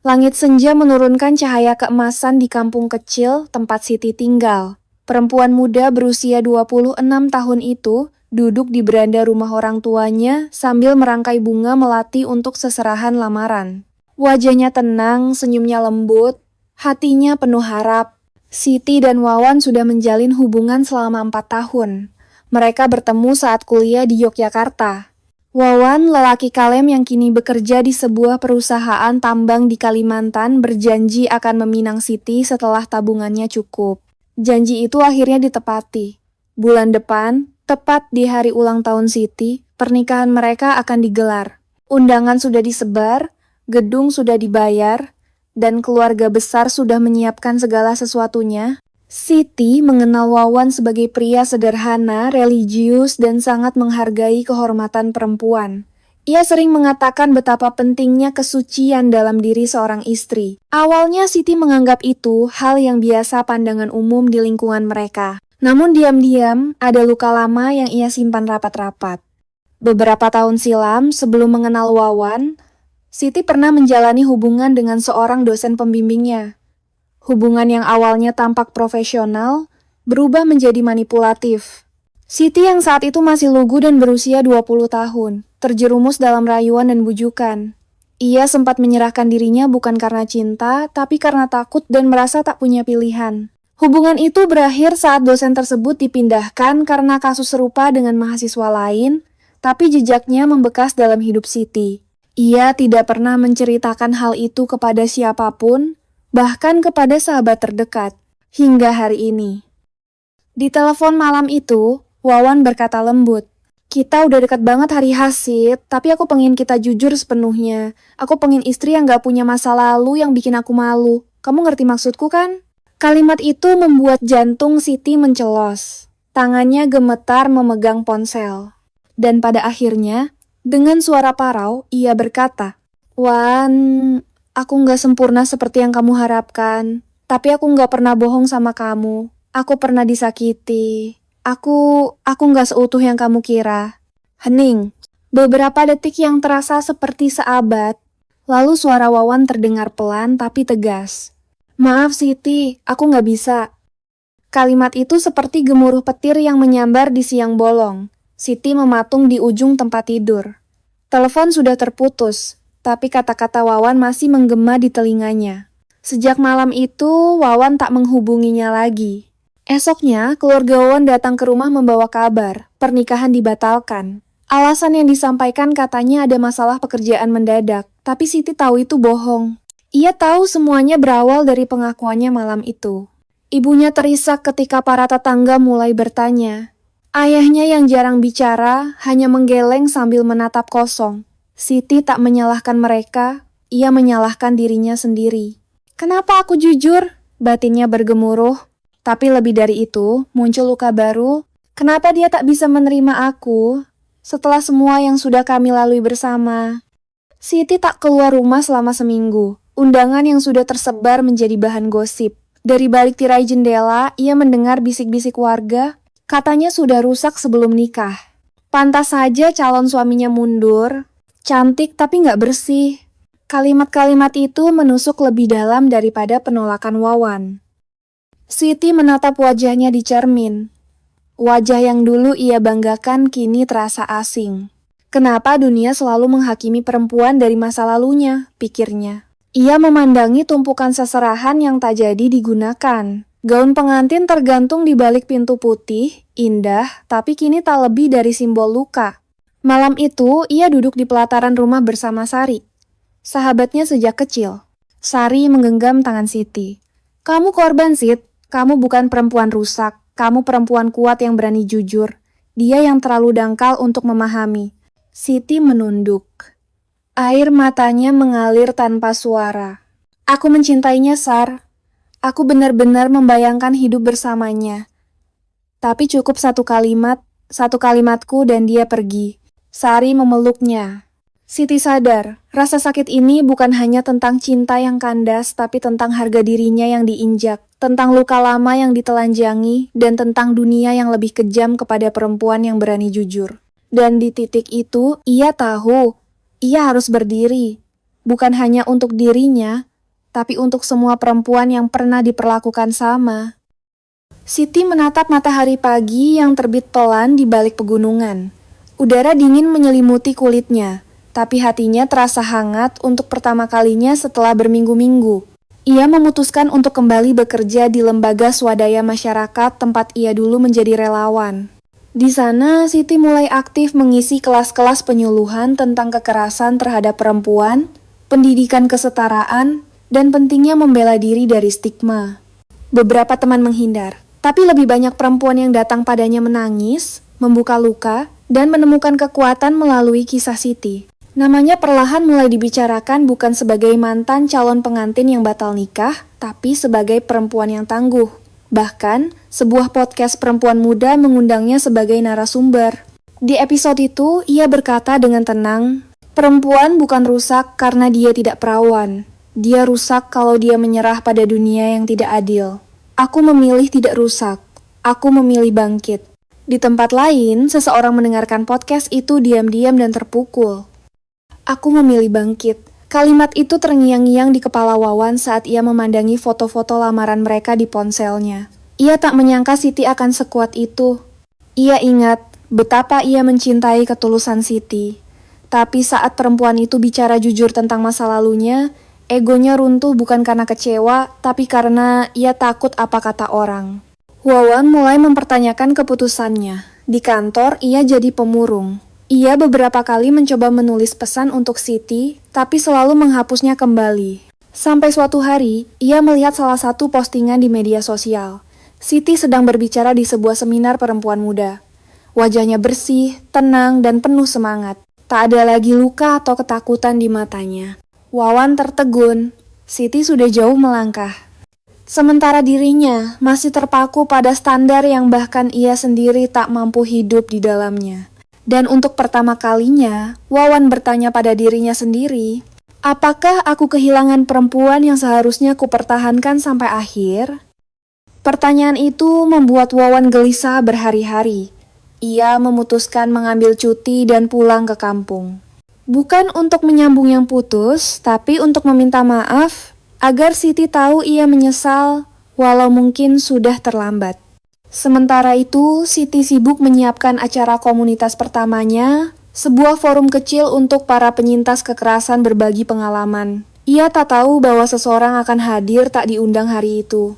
Langit senja menurunkan cahaya keemasan di kampung kecil tempat Siti tinggal. Perempuan muda berusia 26 tahun itu duduk di beranda rumah orang tuanya sambil merangkai bunga melati untuk seserahan lamaran. Wajahnya tenang, senyumnya lembut, hatinya penuh harap. Siti dan Wawan sudah menjalin hubungan selama 4 tahun. Mereka bertemu saat kuliah di Yogyakarta. Wawan, lelaki kalem yang kini bekerja di sebuah perusahaan tambang di Kalimantan, berjanji akan meminang Siti setelah tabungannya cukup. Janji itu akhirnya ditepati. Bulan depan, tepat di hari ulang tahun Siti, pernikahan mereka akan digelar. Undangan sudah disebar, gedung sudah dibayar, dan keluarga besar sudah menyiapkan segala sesuatunya. Siti mengenal Wawan sebagai pria sederhana, religius, dan sangat menghargai kehormatan perempuan. Ia sering mengatakan betapa pentingnya kesucian dalam diri seorang istri. Awalnya Siti menganggap itu hal yang biasa pandangan umum di lingkungan mereka. Namun diam-diam ada luka lama yang ia simpan rapat-rapat. Beberapa tahun silam, sebelum mengenal Wawan, Siti pernah menjalani hubungan dengan seorang dosen pembimbingnya. Hubungan yang awalnya tampak profesional, berubah menjadi manipulatif. Siti yang saat itu masih lugu dan berusia 20 tahun, terjerumus dalam rayuan dan bujukan. Ia sempat menyerahkan dirinya bukan karena cinta, tapi karena takut dan merasa tak punya pilihan. Hubungan itu berakhir saat dosen tersebut dipindahkan karena kasus serupa dengan mahasiswa lain, tapi jejaknya membekas dalam hidup Siti. Ia tidak pernah menceritakan hal itu kepada siapapun, bahkan kepada sahabat terdekat, hingga hari ini. Di telepon malam itu, Wawan berkata lembut, "Kita udah dekat banget hari Hasid, tapi aku pengen kita jujur sepenuhnya. Aku pengen istri yang gak punya masa lalu yang bikin aku malu. Kamu ngerti maksudku kan?" Kalimat itu membuat jantung Siti mencelos. Tangannya gemetar memegang ponsel. Dan pada akhirnya, dengan suara parau, ia berkata, "Wan, aku nggak sempurna seperti yang kamu harapkan, tapi aku nggak pernah bohong sama kamu. Aku pernah disakiti. Aku nggak seutuh yang kamu kira." Hening. Beberapa detik yang terasa seperti seabad, lalu suara Wawan terdengar pelan tapi tegas. "Maaf Siti, aku nggak bisa." Kalimat itu seperti gemuruh petir yang menyambar di siang bolong. Siti mematung di ujung tempat tidur. Telepon sudah terputus, tapi kata-kata Wawan masih menggema di telinganya. Sejak malam itu, Wawan tak menghubunginya lagi. Esoknya, keluarga Wawan datang ke rumah membawa kabar, pernikahan dibatalkan. Alasan yang disampaikan katanya ada masalah pekerjaan mendadak, tapi Siti tahu itu bohong. Ia tahu semuanya berawal dari pengakuannya malam itu. Ibunya terisak ketika para tetangga mulai bertanya. Ayahnya yang jarang bicara hanya menggeleng sambil menatap kosong. Siti tak menyalahkan mereka, ia menyalahkan dirinya sendiri. "Kenapa aku jujur?" batinnya bergemuruh. Tapi lebih dari itu, muncul luka baru. Kenapa dia tak bisa menerima aku setelah semua yang sudah kami lalui bersama? Siti tak keluar rumah selama seminggu. Undangan yang sudah tersebar menjadi bahan gosip. Dari balik tirai jendela, ia mendengar bisik-bisik warga. Katanya sudah rusak sebelum nikah. Pantas saja calon suaminya mundur. Cantik tapi nggak bersih. Kalimat-kalimat itu menusuk lebih dalam daripada penolakan Wawan. Siti menatap wajahnya di cermin. Wajah yang dulu ia banggakan kini terasa asing. Kenapa dunia selalu menghakimi perempuan dari masa lalunya, pikirnya. Ia memandangi tumpukan seserahan yang tak jadi digunakan. Gaun pengantin tergantung di balik pintu putih, indah, tapi kini tak lebih dari simbol luka. Malam itu, ia duduk di pelataran rumah bersama Sari, sahabatnya sejak kecil. Sari menggenggam tangan Siti. "Kamu korban, Sit. Kamu bukan perempuan rusak. Kamu perempuan kuat yang berani jujur." Dia yang terlalu dangkal untuk memahami. Siti menunduk. Air matanya mengalir tanpa suara. "Aku mencintainya, Sar. Aku benar-benar membayangkan hidup bersamanya. Tapi cukup satu kalimatku dan dia pergi." Sari memeluknya. Siti sadar, rasa sakit ini bukan hanya tentang cinta yang kandas, tapi tentang harga dirinya yang diinjak, tentang luka lama yang ditelanjangi, dan tentang dunia yang lebih kejam kepada perempuan yang berani jujur. Dan di titik itu, ia tahu, ia harus berdiri. Bukan hanya untuk dirinya, tapi untuk semua perempuan yang pernah diperlakukan sama. Siti menatap matahari pagi yang terbit pelan di balik pegunungan. Udara dingin menyelimuti kulitnya, tapi hatinya terasa hangat untuk pertama kalinya setelah berminggu-minggu. Ia memutuskan untuk kembali bekerja di lembaga swadaya masyarakat tempat ia dulu menjadi relawan. Di sana, Siti mulai aktif mengisi kelas-kelas penyuluhan tentang kekerasan terhadap perempuan, pendidikan kesetaraan, dan pentingnya membela diri dari stigma. Beberapa teman menghindar, tapi lebih banyak perempuan yang datang padanya menangis, membuka luka, dan menemukan kekuatan melalui kisah Siti. Namanya perlahan mulai dibicarakan bukan sebagai mantan calon pengantin yang batal nikah, tapi sebagai perempuan yang tangguh. Bahkan, sebuah podcast perempuan muda mengundangnya sebagai narasumber. Di episode itu, ia berkata dengan tenang, "Perempuan bukan rusak karena dia tidak perawan. Dia rusak kalau dia menyerah pada dunia yang tidak adil. Aku memilih tidak rusak. Aku memilih bangkit." Di tempat lain, seseorang mendengarkan podcast itu diam-diam dan terpukul. "Aku memilih bangkit." Kalimat itu terngiang-ngiang di kepala Wawan saat ia memandangi foto-foto lamaran mereka di ponselnya. Ia tak menyangka Siti akan sekuat itu. Ia ingat betapa ia mencintai ketulusan Siti. Tapi saat perempuan itu bicara jujur tentang masa lalunya, egonya runtuh bukan karena kecewa, tapi karena ia takut apa kata orang. Wawan mulai mempertanyakan keputusannya. Di kantor, ia jadi pemurung. Ia beberapa kali mencoba menulis pesan untuk Siti, tapi selalu menghapusnya kembali. Sampai suatu hari, ia melihat salah satu postingan di media sosial. Siti sedang berbicara di sebuah seminar perempuan muda. Wajahnya bersih, tenang, dan penuh semangat. Tak ada lagi luka atau ketakutan di matanya. Wawan tertegun. Siti sudah jauh melangkah. Sementara dirinya masih terpaku pada standar yang bahkan ia sendiri tak mampu hidup di dalamnya. Dan untuk pertama kalinya, Wawan bertanya pada dirinya sendiri, apakah aku kehilangan perempuan yang seharusnya kupertahankan sampai akhir? Pertanyaan itu membuat Wawan gelisah berhari-hari. Ia memutuskan mengambil cuti dan pulang ke kampung. Bukan untuk menyambung yang putus, tapi untuk meminta maaf agar Siti tahu ia menyesal walau mungkin sudah terlambat. Sementara itu, Siti sibuk menyiapkan acara komunitas pertamanya, sebuah forum kecil untuk para penyintas kekerasan berbagi pengalaman. Ia tak tahu bahwa seseorang akan hadir tak diundang hari itu.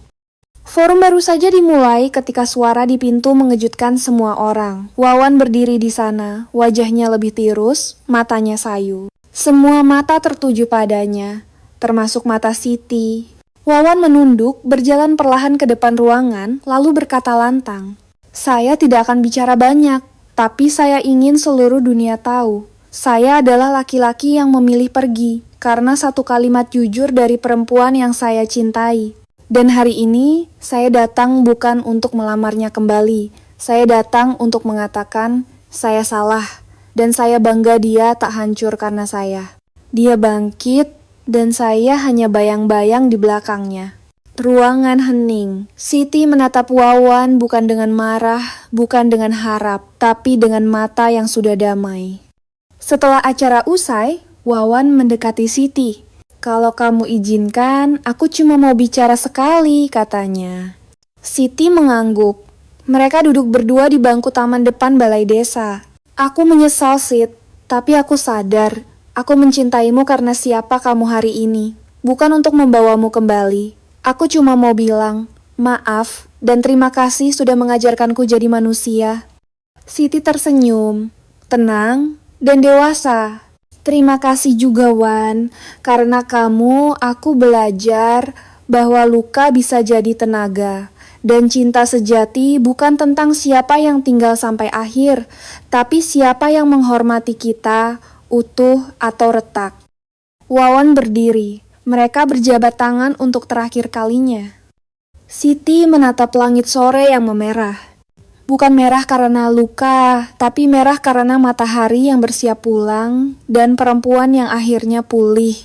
Forum baru saja dimulai ketika suara di pintu mengejutkan semua orang. Wawan berdiri di sana, wajahnya lebih tirus, matanya sayu. Semua mata tertuju padanya, termasuk mata Siti. Wawan menunduk, berjalan perlahan ke depan ruangan, lalu berkata lantang, "Saya tidak akan bicara banyak, tapi saya ingin seluruh dunia tahu. Saya adalah laki-laki yang memilih pergi, karena satu kalimat jujur dari perempuan yang saya cintai. Dan hari ini, saya datang bukan untuk melamarnya kembali. Saya datang untuk mengatakan, saya salah, dan saya bangga dia tak hancur karena saya. Dia bangkit, dan saya hanya bayang-bayang di belakangnya." Ruangan hening. Siti menatap Wawan bukan dengan marah, bukan dengan harap, tapi dengan mata yang sudah damai. Setelah acara usai, Wawan mendekati Siti. "Kalau kamu izinkan, aku cuma mau bicara sekali," katanya. Siti mengangguk. Mereka duduk berdua di bangku taman depan balai desa. "Aku menyesal, Sit, tapi aku sadar. Aku mencintaimu karena siapa kamu hari ini, bukan untuk membawamu kembali. Aku cuma mau bilang, maaf dan terima kasih sudah mengajarkanku jadi manusia." Siti tersenyum, tenang dan dewasa. "Terima kasih juga, Wan. Karena kamu, aku belajar bahwa luka bisa jadi tenaga. Dan cinta sejati bukan tentang siapa yang tinggal sampai akhir, tapi siapa yang menghormati kita, utuh atau retak." Wawan berdiri. Mereka berjabat tangan untuk terakhir kalinya. Siti menatap langit sore yang memerah. Bukan merah karena luka, tapi merah karena matahari yang bersiap pulang dan perempuan yang akhirnya pulih.